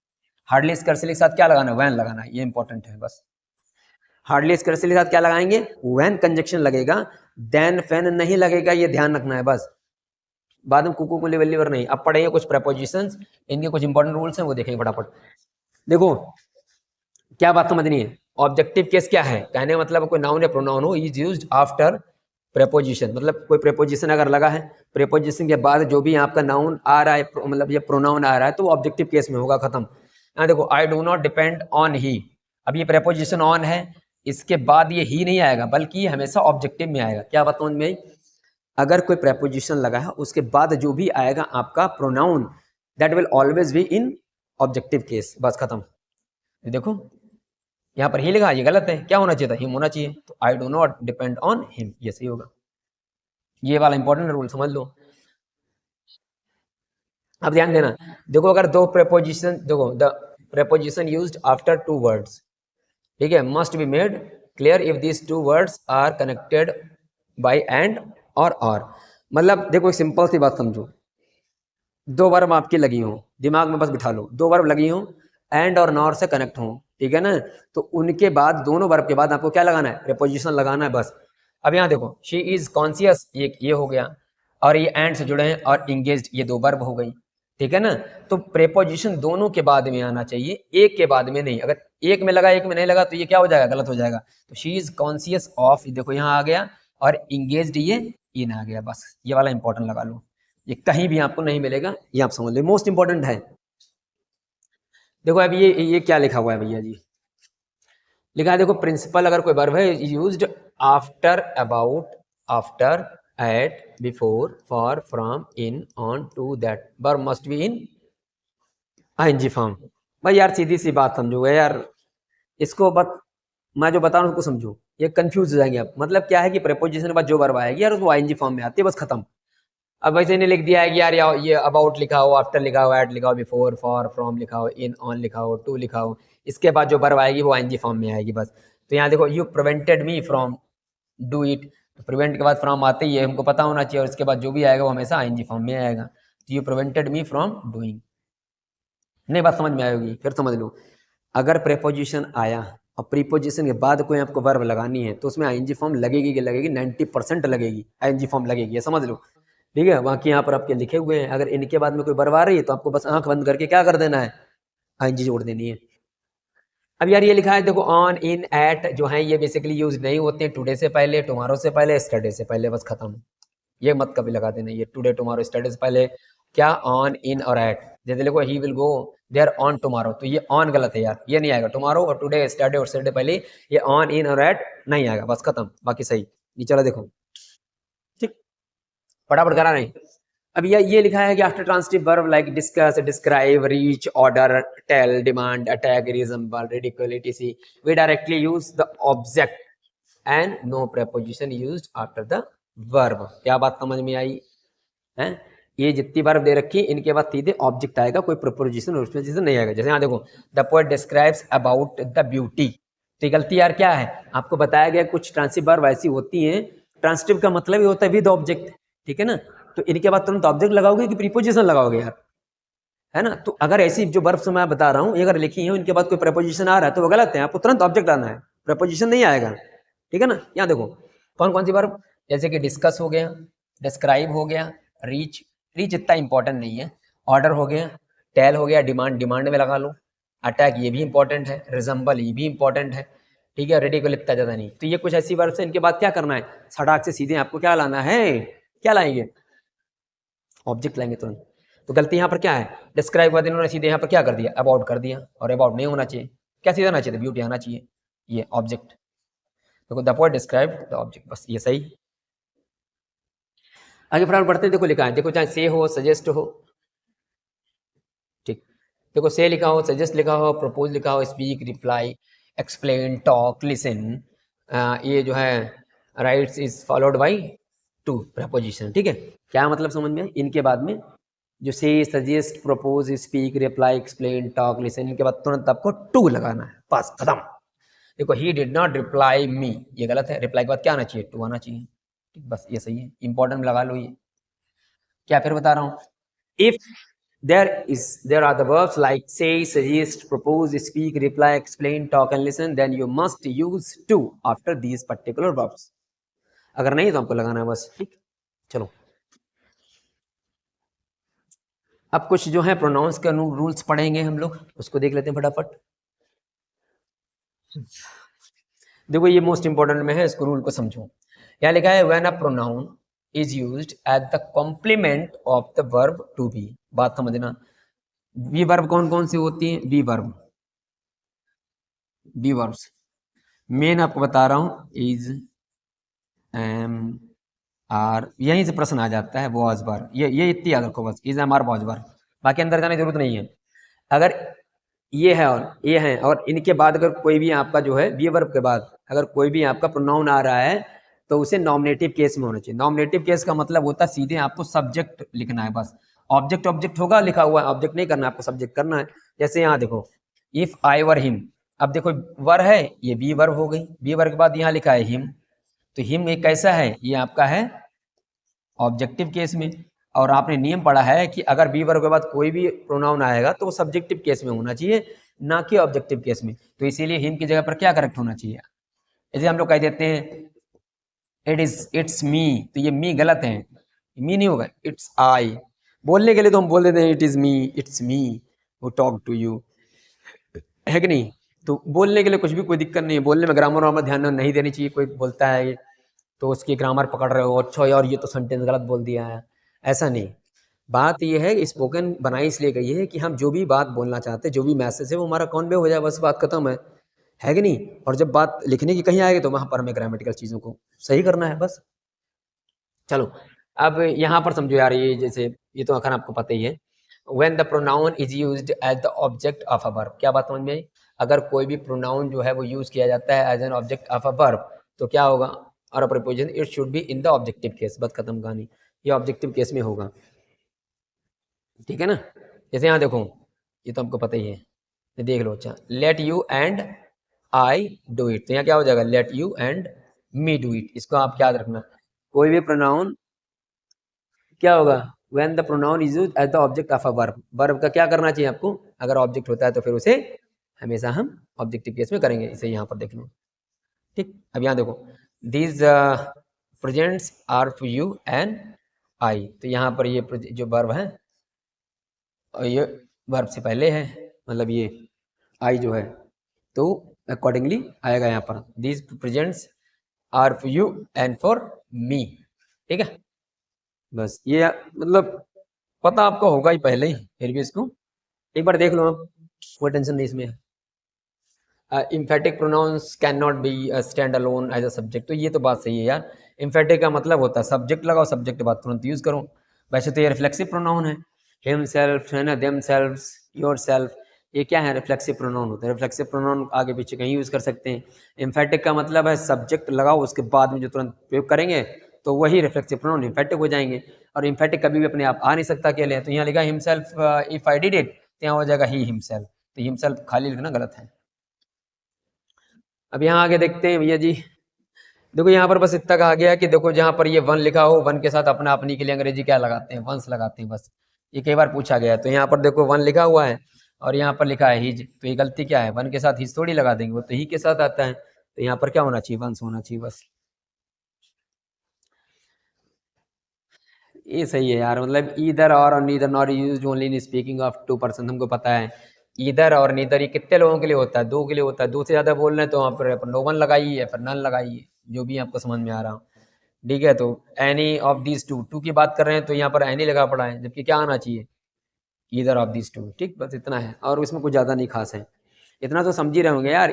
हार्डली स्कर्सली के साथ क्या लगाना है, व्हेन लगाना है, ये इंपॉर्टेंट है बस। हार्डली स्कर्सली के साथ क्या लगाएंगे, व्हेन कंजक्शन लगेगा, देन फैन नहीं लगेगा, ये ध्यान रखना है बस। बाद में कुकू को लेवल नहीं। अब पढ़ेंगे कुछ प्रेपोजिशंस, इनके कुछ इंपॉर्टेंट रूल्स हैं वो देखेंगे फटाफट। देखो क्या बात समझनी है, ऑब्जेक्टिव केस क्या है, कहने का मतलब कोई नाउन या प्रोनाउन हो इज यूज्ड आफ्टर प्रेपोजिशन, मतलब कोई प्रेपोजिशन अगर लगा है, प्रेपोजिशन के बाद जो भी आपका नाउन आ रहा है, मतलब ये प्रोनाउन आ रहा है, तो वो ऑब्जेक्टिव केस में होगा, खत्म। यहाँ देखो I do not depend on he, अब ये प्रेपोजिशन ऑन है, इसके बाद ये ही नहीं आएगा बल्कि ये हमेशा ऑब्जेक्टिव में आएगा। क्या बात समझ में आई, अगर कोई प्रेपोजिशन लगा है उसके बाद जो भी आएगा आपका pronoun, that will always be in objective case, बस खत्म। देखो यहाँ पर ही लिखा, ये गलत है, क्या होना चाहिए था, हिम होना चाहिए, तो आई do not depend on him, ये सही होगा। ये वाला इंपॉर्टेंट रूल समझ लो। अब ध्यान देना, देखो अगर दो प्रेपोजिशन, देखो the preposition used after two words, ठीक है, must be made clear if this two words are connected by and और मतलब देखो एक सिंपल सी बात समझो, दो वर्ब आपकी लगी हो, दिमाग में बस बिठा लो, दो वर्ब लगी हो एंड और नॉर से कनेक्ट हो, ठीक है ना, तो उनके बाद दोनों वर्ब के बाद आपको क्या लगाना है, प्रेपोजिशन लगाना है बस। अब यहाँ देखो शी इज कॉन्शियस, ये हो गया, और ये एंड से जुड़े हैं, और इंगेज्ड ये दो वर्ब हो गई, ठीक है ना। तो प्रेपोजिशन दोनों के बाद में आना चाहिए, एक के बाद में नहीं, अगर एक में लगा एक में नहीं लगा तो ये क्या हो जाएगा, गलत हो जाएगा। तो शी इज कॉन्शियस ऑफ, देखो यहाँ आ गया, और इंगेज्ड ये इन आ गया, बस ये वाला इंपॉर्टेंट लगा लो, ये कहीं भी आपको नहीं मिलेगा, ये आप समझ लो, मोस्ट इंपॉर्टेंट है। देखो अब ये क्या लिखा हुआ है भैया जी, लिखा है देखो प्रिंसिपल अगर कोई वर्ब है used after, about, after, at, before, for, from, in, on, to, that, verb must be in ING form. भाई यार सीधी सी बात समझोगे यार, इसको बस मैं जो बता रहा हूँ उसको समझो, ये कंफ्यूज हो जाएंगे आप। मतलब क्या है कि प्रेपोजिशन के बाद जो वर्ब आएगी यार वो आईएनजी फॉर्म में आती है, बस खत्म। अब वैसे इन्हें लिख दिया है कि यार ये अबाउट लिखा हो, आफ्टर लिखा हो, एट लिखा हो, बिफोर, फॉर, फ्रॉम लिखा हो, इन, ऑन लिखा हो, टू लिखा हो, इसके बाद जो वर्ब आएगी वो आईएनजी फॉर्म में आएगी बस। तो यहाँ देखो you prevented me from do it, तो प्रिवेंट के बाद फ्रॉम आते ही है, हमको पता होना चाहिए, और इसके बाद जो भी आएगा वो हमेशा आईएनजी फॉर्म में आएगा। तो you prevented me from doing, नहीं बात समझ में आएगी, फिर समझ लो, अगर प्रेपोजिशन आया और प्रीपोजिशन के बाद कोई आपको वर्ब लगानी है तो उसमें आईएनजी फॉर्म लगेगी कि लगेगी, 90% लगेगी आईएनजी फॉर्म लगेगी, ये समझ लो, ठीक है। बाकी यहाँ पर आपके लिखे हुए हैं, अगर इनके बाद में कोई वर्ब आ रही है तो आपको बस आंख बंद करके क्या कर देना है, आईएनजी जोड़ देनी है। अब यार ये लिखा है देखो ऑन इन एट जो है ये बेसिकली यूज नहीं होते हैं टुडे से पहले, टुमारो से पहले, यस्टरडे से पहले, बस खत्म। ये मत कभी लगा देना ये टुडे टुमारो यस्टरडे से पहले क्या ऑन इन और एट। जैसे देखो he will go there on tomorrow, तो ये ऑन गलत है यार, ये नहीं आएगा। टुमारो और टुडे यस्टरडे और यस्टरडे पहले ये ऑन इन और एट नहीं आएगा, बस खत्म, बाकी सही। ये चलो देखो ठीक, फटाफट करा नहीं। अब ये लिखा है कि after transitive verb like discuss, describe, reach, order, tell, demand, attack, resemble, ridicule, etc. We directly use the object and no preposition used after the verb. क्या बात समझ में आई है? ये जितनी वर्ब दे रखी इनके बाद सीधे ऑब्जेक्ट आएगा, कोई प्रेपोजिशन और प्रेपोजिशन नहीं आएगा। जैसे यहाँ देखो the poet describes about the beauty, तो गलती यार क्या है, आपको बताया गया कुछ ट्रांसिटिव वर्ब ऐसी होती हैं, ट्रांसिटिव का मतलब ही होता है विद ऑब्जेक्ट, ठीक है ना। तो इनके बाद तुरंत ऑब्जेक्ट लगाओगे कि प्रीपोजिशन लगाओगे यार, है ना। तो अगर ऐसी जो वर्ब मैं बता रहा हूँ अगर लिखी है इनके बाद कोई प्रेपोजिशन आ रहा है तो वो गलत है, आपको तुरंत ऑब्जेक्ट आना है, प्रेपोजिशन नहीं आएगा, ठीक है ना। यहाँ देखो कौन कौन सी वर्ब, जैसे कि डिस्कस हो गया, डिस्क्राइब हो गया, रीच, रीच इतना इंपॉर्टेंट नहीं है, ऑर्डर हो गया, टेल हो गया, डिमांड, डिमांड में लगा लो, अटैक ये भी इंपॉर्टेंट है, रिजम्बल ये भी इंपॉर्टेंट है, ठीक है, रेडिकल इतना ज़्यादा नहीं। तो ये कुछ ऐसी वर्ब है, इनके बाद क्या करना है, सड़क से सीधे आपको क्या लाना है, क्या लाएंगे, ऑब्जेक्ट लाएंगे तुरंत। तो गलती यहाँ पर क्या है, डिस्क्राइब कर इन्होंने सीधे यहाँ पर क्या कर दिया, अबाउट कर दिया, और अबाउट नहीं होना चाहिए, क्या सीधा आना चाहिए, ब्यूटी आना चाहिए, ये ऑब्जेक्ट। देखो the poet describe the object, बस ये सही। आगे फटाफट बढ़ते हैं, देखो लिखा है, देखो चाहे से हो, सजेस्ट हो, ठीक, देखो से लिखा हो, सजेस्ट लिखा हो, प्रपोज लिखा हो, speak, reply, explain, talk, listen, ये जो है rights is followed by two preposition, ठीक है। क्या मतलब समझ में, इनके बाद में जो से, suggest, propose, speak, reply, explain, talk, listen, इनके बाद तुरंत आपको टू लगाना है, बस खत्म। देखो he did not reply me, ये गलत है, रिप्लाई के बाद क्या आना चाहिए, टू आना चाहिए, ठीक, बस ये सही है, इंपॉर्टेंट लगा लो ये। क्या फिर बता रहा हूँ, if there are the verbs like say, suggest, propose, speak, reply, explain, talk and listen, then you must use to after these particular verbs। अगर नहीं तो आपको लगाना है बस, ठीक। चलो अब कुछ जो है प्रोनाउंस के रूल्स पढ़ेंगे हम लोग, उसको देख लेते हैं फटाफट। देखो ये मोस्ट इंपॉर्टेंट में है, इसको रूल को समझो। यहाँ लिखा है when a pronoun is used at the complement of the verb to be. बात समझना, बी वर्ब कौन कौन सी होती है, बी वर्ब, बी वर्ब्स मेन आपको बता रहा हूँ, इज, एम, आर, यहीं से प्रश्न आ जाता है, वॉज बार, ये इतनी याद रखो बस, इज, एम, आर, वॉज बार, बाकी अंदर जाने की जरूरत नहीं है। अगर ये है और ये है और इनके बाद अगर कोई भी आपका जो है बी वर्ब के बाद अगर कोई भी आपका प्रोनाउन आ रहा है तो उसे नॉमिनेटिव केस में होना चाहिए। नॉमिनेटिव केस का मतलब होता है सीधे आपको सब्जेक्ट लिखना है, बस ऑब्जेक्ट ऑब्जेक्ट होगा लिखा हुआ है, ऑब्जेक्ट नहीं करना, आपको सब्जेक्ट करना है। जैसे यहाँ देखो इफ आई वर हिम, अब देखो वर है, ये बी वर्ब हो गई, बी वर्ब के बाद यहाँ लिखा है हिम, तो हिम एक कैसा है, ये आपका है ऑब्जेक्टिव केस में। और आपने नियम पढ़ा है कि अगर बी वर्ब के बाद कोई भी प्रोनाउन आएगा तो वो सब्जेक्टिव केस में होना चाहिए, ना कि ऑब्जेक्टिव केस में। तो इसीलिए हिम की जगह पर क्या करेक्ट होना चाहिए, जैसे हम लोग कह देते हैं इट इज, इट्स मी, तो ये मी गलत है, मी नहीं होगा, इट्स आई। बोलने के लिए तो हम बोल देते हैं it is me, it's me, वो टॉक टू यू, है कि नहीं। तो बोलने के लिए कुछ भी कोई दिक्कत नहीं है, बोलने में ग्रामर वामर ध्यान नहीं देनी चाहिए। कोई बोलता है तो उसकी ग्रामर पकड़ रहे हो, अच्छा यार ये तो सेंटेंस गलत बोल दिया है, ऐसा नहीं। बात ये है स्पोकन बनाई इसलिए गई है कि हम जो भी बात बोलना चाहते हैं, जो भी मैसेज है वो हमारा कॉन्वे हो जाए, बस बात खत्म है कि नहीं। और जब बात लिखने की कहीं आएगी तो वहां पर हमें ग्रामेटिकल चीज़ों को सही करना है, बस। चलो अब यहाँ पर समझो यार, ये जैसे ये तो अखर आपको पता ही है, when the pronoun is used as the object of a verb. क्या बात समझ में आई, अगर कोई भी प्रोनाउन जो है वो यूज किया जाता है as an object of a verb तो क्या होगा, और a preposition, it should be in the objective case, बस खत्म कहानी, ये ऑब्जेक्टिव केस में होगा, ठीक है ना। जैसे यहाँ देखो ये तो आपको पता ही है, ये देख लो, अच्छा let you and I do it, तो यहाँ क्या हो जाएगा, let you and me do it. इसको आप याद रखना, कोई भी प्रोनाउन क्या होगा, when the pronoun is used as the object of a verb, verb का क्या करना चाहिए आपको, अगर ऑब्जेक्ट होता है तो फिर उसे हमेशा हम ऑब्जेक्टिव केस में करेंगे, इसे यहाँ पर देख लो, ठीक। अब यहाँ देखो these presents are for you and I, तो यहाँ पर ये जो वर्ब है और ये वर्ब से पहले है, मतलब ये आई जो है, तो अकॉर्डिंगली आएगा यहाँ पर these presents are for you and for me, ठीक है। बस ये मतलब पता आपको होगा ही पहले ही, फिर भी इसको एक बार देख लो आप, कोई टेंशन नहीं इसमें। Emphatic pronouns can not be stand alone as a subject, तो ये तो बात सही है यार। इम्फेटिक का मतलब होता है सब्जेक्ट लगाओ, सब्जेक्ट के बाद तुरंत यूज करो। वैसे तो ये रिफ्लेक्सिव प्रोनाउन है, हिम सेल्फ है ना, देम सेल्व्स, योर सेल्फ, ये क्या है, रिफ्लेक्सिव प्रोनाउन होता है। रिफ्लेक्सिव प्रोनाउन आगे पीछे कहीं यूज कर सकते हैं। इम्फेटिक का मतलब है सब्जेक्ट लगाओ, उसके बाद में जो तुरंत प्रयोग करेंगे तो वही रिफ्लेक्सिव प्रोनाउन इम्फेटिक हो जाएंगे। और इम्फेटिक कभी भी अपने आप आ नहीं सकता अकेले, तो यहाँ लिखा himself, if I did it, तो यहाँ हो जाएगा ही हिमसेल्फ, तो हिमसेल्फ खाली लिखना गलत है। अब यहाँ आगे देखते हैं भैया जी, देखो यहाँ पर बस इतना कहा गया है कि देखो जहाँ पर ये वन लिखा हो, वन के साथ अपना अपनी के लिए अंग्रेजी क्या लगाते हैं, वंस लगाते हैं बस। ये कई बार पूछा गया है, तो यहाँ पर देखो वन लिखा हुआ है और यहाँ पर लिखा है हिज, तो ये गलती क्या है, वन के साथ हिज थोड़ी लगा देंगे, वो तो ही के साथ आता है, तो यहाँ पर क्या होना चाहिए, वंस होना चाहिए बस। ये सही है यार, मतलब ईदर और neither not used only in speaking of two person, हमको पता है ईदर और नीदर ये कितने लोगों के लिए होता है, दो के लिए होता है। दो से ज़्यादा बोल रहे हैं तो वहाँ पर नो वन लगाइए या फिर नन लगाइए, जो भी आपको समझ में आ रहा हो, ठीक है। तो any of these two, two की बात कर रहे हैं तो यहाँ पर एनी लगा पड़ा है, जबकि क्या आना चाहिए, ईदर ऑफ दीज टू, ठीक, बस इतना है और इसमें कुछ ज़्यादा नहीं खास है। इतना तो समझ ही रहे होंगे यार,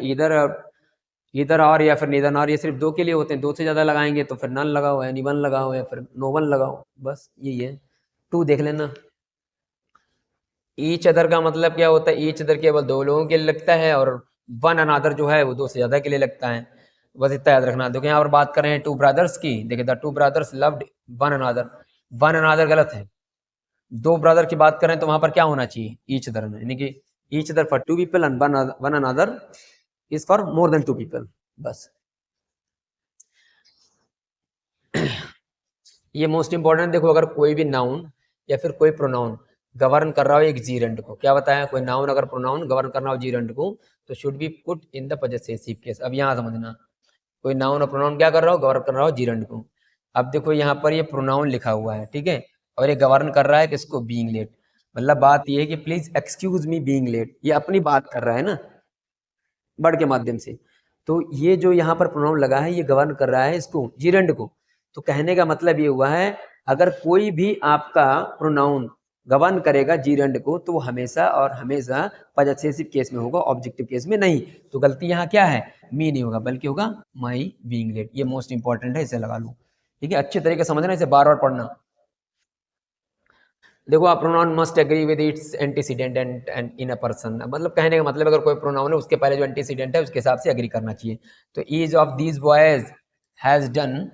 इधर और या फिर नीदर नॉर ये सिर्फ दो के लिए होते हैं, दो से ज़्यादा लगाएंगे तो फिर नन लगाओ, एनी वन लगाओ या फिर नो वन लगाओ, बस यही है। टू देख लेना। ईच अदर का मतलब क्या होता है, ईच अदर केवल दो लोगों के लिए लगता है और वन अनादर जो है वो दो से ज़्यादा के लिए लगता है, बस इतना याद रखना। देखो यहाँ पर बात कर रहे हैं टू ब्रदर्स की, देखिए the two brothers loved one another, one another गलत है, दो ब्रदर की बात करें तो वहां पर क्या होना चाहिए, ईच अदर में, यानी कि each other for two people and one another is for more than two people, बस। ये मोस्ट इंपॉर्टेंट, देखो अगर कोई भी नाउन या फिर कोई प्रोनाउन गवर्न कर रहा हो एक जीरेंड को, क्या बताया, कोई नाउन अगर प्रोनाउन गवर्न करना हो जीरेंड को तो should be put in the possessive case. अब यहाँ समझना, कोई नाउन और प्रोनाउन क्या कर रहा हो, गवर्न कर रहा हो जीरेंड को। अब देखो यहाँ पर ये प्रोनाउन लिखा हुआ है, ठीक है, और ये गवर्न कर रहा है किसको, बीइंग लेट, मतलब बात ये है कि please excuse me being late, ये अपनी बात कर रहा है ना वर्ड के माध्यम से। तो ये जो यहाँ पर प्रोनाउन लगा है ये गवर्न कर रहा है इसको, जीरेंड को। तो कहने का मतलब ये हुआ है अगर कोई भी आपका प्रोनाउन गवर्न करेगा जीरेंड को तो वो हमेशा और हमेशा पजेसिव केस में होगा, ऑब्जेक्टिव केस में नहीं। तो गलती यहाँ क्या है, मी नहीं होगा बल्कि होगा माई बीइंग लेट, ये मोस्ट इंपॉर्टेंट है, इसे लगा लो, ठीक है। अच्छे तरीके से समझना, इसे बार बार पढ़ना। देखो आप pronoun must agree with its antecedent and in a person, मतलब कहने का मतलब अगर कोई प्रोनाउन है उसके पहले जो एंटीसीडेंट है उसके हिसाब से एग्री करना चाहिए। तो each of these boys has done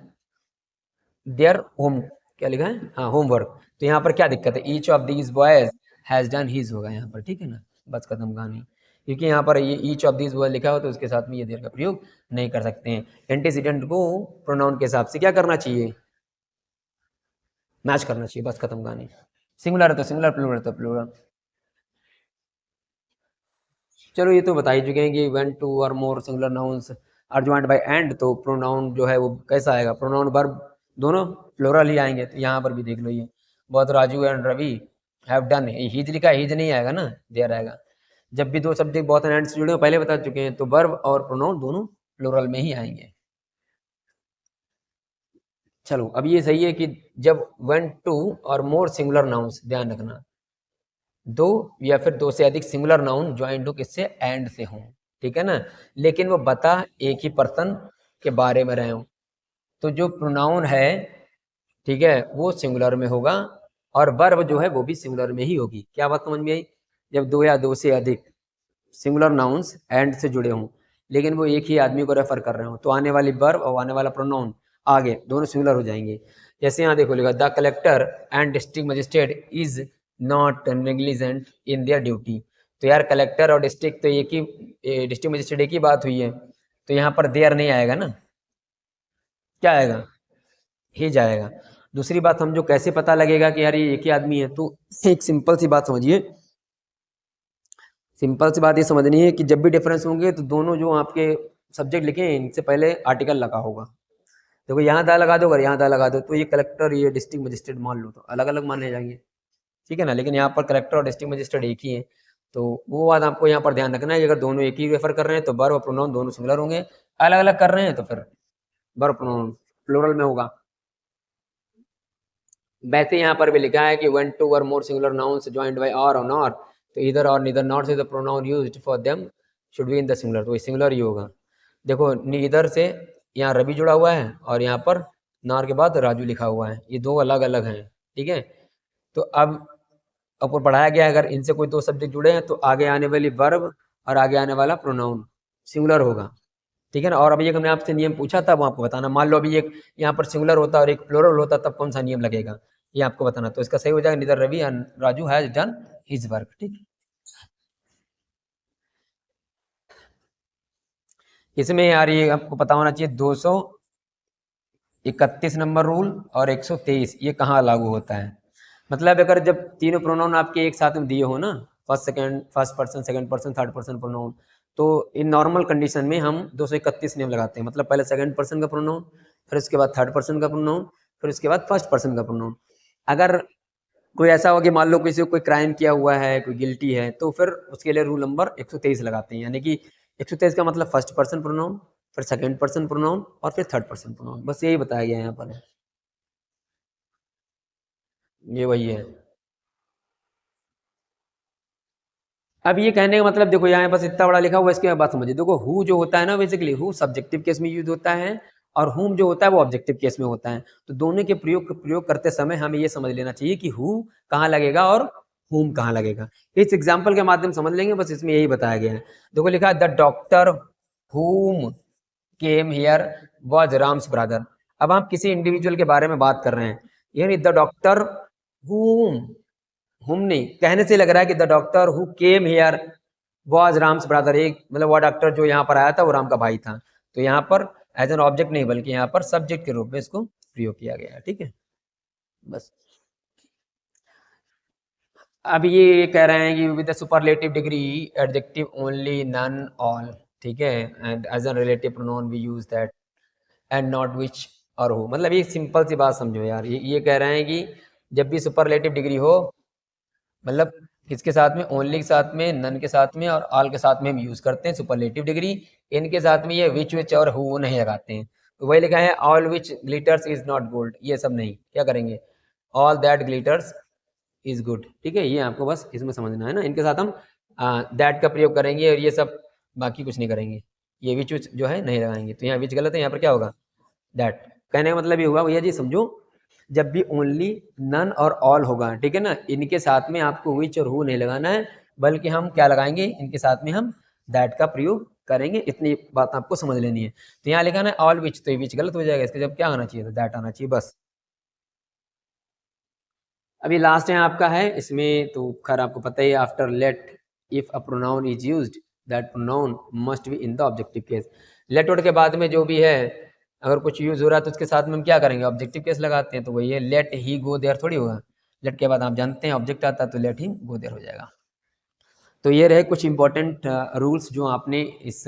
their home, क्या लिखा है, हाँ होमवर्क, तो यहाँ पर क्या दिक्कत है, each of these boys has done his होगा यहाँ पर, ठीक है ना, बस खत्म कहानी। क्योंकि यहाँ पर ये ईच ऑफ दीज बॉयज लिखा हो तो उसके साथ में ये देर का प्रयोग नहीं कर सकते हैं। एंटीसीडेंट को प्रोनाउन के हिसाब से क्या करना चाहिए, मैच करना चाहिए, बस खत्म कहानी। सिंगुलर है तो सिंगुलर, प्लूरल है तो प्लूरल। चलो ये तो बता ही चुके हैं कि व्हेन टू और more singular nouns are joined by and, तो प्रोनाउन जो है वो कैसा आएगा, प्रोनाउन वर्ब दोनों प्लूरल ही आएंगे। तो यहाँ पर भी देख लो, ये बहुत Raju and Ravi have done, his लिखा है, हिज नहीं आएगा ना, देयर आएगा। जब भी दो सब्जेक्ट बहुत एंड से जुड़े हो पहले बता चुके हैं, तो वर्ब और प्रोनाउन दोनों प्लूरल में ही आएंगे। चलो अब ये सही है कि जब व्हेन टू और मोर सिंगुलर नाउन्स, ध्यान रखना, दो या फिर दो से अधिक सिंगुलर नाउन ज्वाइंट हो किससे, एंड से हों, ठीक है ना, लेकिन वो बता एक ही पर्सन के बारे में रहे हो, तो जो प्रोनाउन है, ठीक है, वो सिंगुलर में होगा और वर्ब जो है वो भी सिंगुलर में ही होगी। क्या बात समझ में आई, जब दो या दो से अधिक सिंगुलर नाउन्स एंड से जुड़े हों लेकिन वो एक ही आदमी को रेफर कर रहे हो, तो आने वाली वर्ब और आने वाला प्रोनाउन आगे दोनों सिंगुलर हो जाएंगे। जैसे यहाँ देखो लिखा, the collector and district magistrate is not negligent in their duty, तो यार कलेक्टर और डिस्ट्रिक्ट तो एक ही, डिस्ट्रिक्ट मजिस्ट्रेट एक ही बात हुई है, तो यहाँ पर देयर नहीं आएगा ना, क्या आएगा, ही जाएगा। दूसरी बात समझो, कैसे पता लगेगा कि यार ये एक ही आदमी है, तो एक सिंपल सी बात समझिए, सिंपल सी बात ये समझनी है कि जब भी डिफरेंस होंगे तो दोनों जो आपके सब्जेक्ट लिखे हैं इनसे पहले आर्टिकल लगा होगा। देखो यहाँ दा लगा दो, अगर यहाँ दा लगा दो तो ये कलेक्टर ये डिस्ट्रिक्ट मजिस्ट्रेट मान लो तो अलग अलग माने जाएंगे, ठीक है ना, लेकिन यहाँ पर कलेक्टर और डिस्ट्रिक्ट मजिस्ट्रेट एक ही है, तो वो बात आपको यहाँ पर ध्यान रखना है कि अगर दोनों एक ही रेफर कर रहे हैं तो वर्ब और प्रोनाउन दोनों सिंगुलर होंगे, अलग अलग कर रहे हैं तो फिर वर्ब प्रोनाउन प्लूरल में होगा। वैसे यहाँ पर भी लिखा है कि when two or more singular nouns joined by or not, तो either or neither not से the pronoun used for them should be in the singular, तो ये सिंगुलर ही होगा। देखो नीदर से यहाँ रवि जुड़ा हुआ है और यहाँ पर नार के बाद राजू लिखा हुआ है, ये दो अलग अलग हैं, ठीक है। तो अब ऊपर पढ़ाया गया है अगर इनसे कोई दो सब्जेक्ट जुड़े हैं तो आगे आने वाली वर्ब और आगे आने वाला प्रोनाउन सिंगुलर होगा, ठीक है ना। और अभी एक हमने आपसे नियम पूछा था वो आपको बताना, मान लो अभी एक यहाँ पर सिंगुलर होता और एक प्लूरल होता तब कौन सा नियम लगेगा, ये आपको बताना। तो इसका सही हो जाएगा neither Ravi and Raju has done his work, ठीक। इसमें यार ये आपको पता होना चाहिए 231 नंबर रूल और 123 ये कहाँ लागू होता है। मतलब अगर जब तीनों प्रोनाउन आपके एक साथ में दिए हो ना, first person, second person, third person pronoun, तो इन नॉर्मल कंडीशन में हम 231 नियम लगाते हैं। मतलब पहले सेकंड पर्सन का प्रोनाउन, फिर उसके बाद थर्ड पर्सन का प्रोनाउन, फिर उसके बाद फर्स्ट पर्सन का प्रोनाउन। अगर कोई ऐसा हो कि मान लो किसी को कोई क्राइम किया हुआ है, कोई गिल्टी है, तो फिर उसके लिए रूल नंबर 123 लगाते हैं। यानी कि 123 का मतलब फर्स्ट पर्सन प्रोनाउन, फिर सेकंड पर्सन प्रोनाउन और फिर थर्ड पर्सन प्रोनाउन, बस यही बताया गया है यहाँ पर। ये वही है। अब ये कहने का मतलब देखो यहाँ बस इतना बड़ा लिखा हुआ है, इसके बाद समझिए। देखो हु जो होता है ना, बेसिकली हु सब्जेक्टिव केस में यूज होता है और हुम जो होता है वो ऑब्जेक्टिव केस में होता है। तो दोनों के प्रयोग करते समय हमें ये समझ लेना चाहिए कि हु कहाँ लगेगा और हुम कहाँ लगेगा। इस एग्जाम्पल के माध्यम समझ लेंगे, बस इसमें यही बताया गया है। देखो लिखा है द डॉक्टर हुम came here was Ram's brother. अब आप किसी इंडिविजुअल के बारे में बात कर रहे हैं, यानी द डॉक्टर हुम नहीं, कहने से लग रहा है कि the doctor who came here was Ram's brother, एक मतलब वो डॉक्टर जो यहाँ पर आया था वो राम का भाई था। तो यहाँ पर एज एन ऑब्जेक्ट नहीं बल्कि यहाँ पर सब्जेक्ट के रूप में इसको प्रयोग किया गया है, ठीक है। बस अब ये कह रहे हैं कि with the superlative degree adjective only none all, ठीक है, and as an relative pronoun we use that and not which और हो। मतलब ये सिंपल सी बात समझो यार, ये कह रहे हैं कि जब भी सुपरलेटिव डिग्री हो, मतलब किसके साथ में, ओनली के साथ में, नन के साथ में और ऑल के साथ में हम यूज करते हैं सुपरलेटिव डिग्री। इनके साथ में ये विच और हु नहीं लगाते हैं। तो वही लिखा है all which glitters is not gold, ये सब नहीं, क्या करेंगे all that glitters is good, ठीक है। ये आपको बस इसमें समझना है ना, इनके साथ हम दैट का प्रयोग करेंगे और ये सब बाकी कुछ नहीं करेंगे। ये विच जो है नहीं लगाएंगे, तो यहाँ विच गलत है, यहाँ पर क्या होगा दैट। कहने का मतलब ये हुआ भैया जी समझो, जब भी ओनली नन और ऑल होगा, ठीक है ना, इनके साथ में आपको विच और हु नहीं लगाना है, बल्कि हम क्या लगाएंगे, इनके साथ में हम दैट का प्रयोग करेंगे। इतनी बात आपको समझ लेनी है। तो यहाँ लिखा है ऑल विच, तो ये विच गलत हो जाएगा, इसके जब क्या आना चाहिए, तो दैट आना चाहिए बस। अभी लास्ट है आपका है इसमें, तो खैर आपको पता ही, after let if a pronoun is used that pronoun must be in the objective case. Let word के बाद में जो भी है अगर कुछ यूज हो रहा है तो उसके साथ में हम क्या करेंगे, ऑब्जेक्टिव केस लगाते हैं। तो वही है लेट ही गो देयर थोड़ी होगा, लेट के बाद आप जानते हैं ऑब्जेक्ट आता है तो लेट ही गो देयर हो जाएगा। तो ये रहे कुछ इंपॉर्टेंट रूल्स जो आपने इस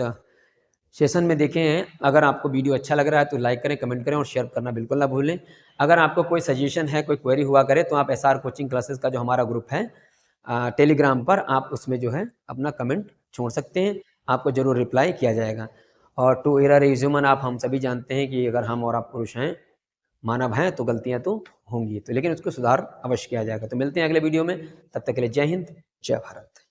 सेशन में देखे हैं। अगर आपको वीडियो अच्छा लग रहा है तो लाइक करें, कमेंट करें और शेयर करना बिल्कुल ना भूलें। अगर आपको कोई सजेशन है, कोई क्वेरी हुआ करे तो आप एसआर कोचिंग क्लासेस का जो हमारा ग्रुप है टेलीग्राम पर, आप उसमें जो है अपना कमेंट छोड़ सकते हैं, आपको ज़रूर रिप्लाई किया जाएगा। और टू एरर इज ह्यूमन, आप हम सभी जानते हैं कि अगर हम और आप पुरुष हैं, मानव हैं, तो गलतियां तो होंगी, तो लेकिन उसको सुधार अवश्य किया जाएगा। तो मिलते हैं अगले वीडियो में, तब तक के लिए जय हिंद, जय भारत।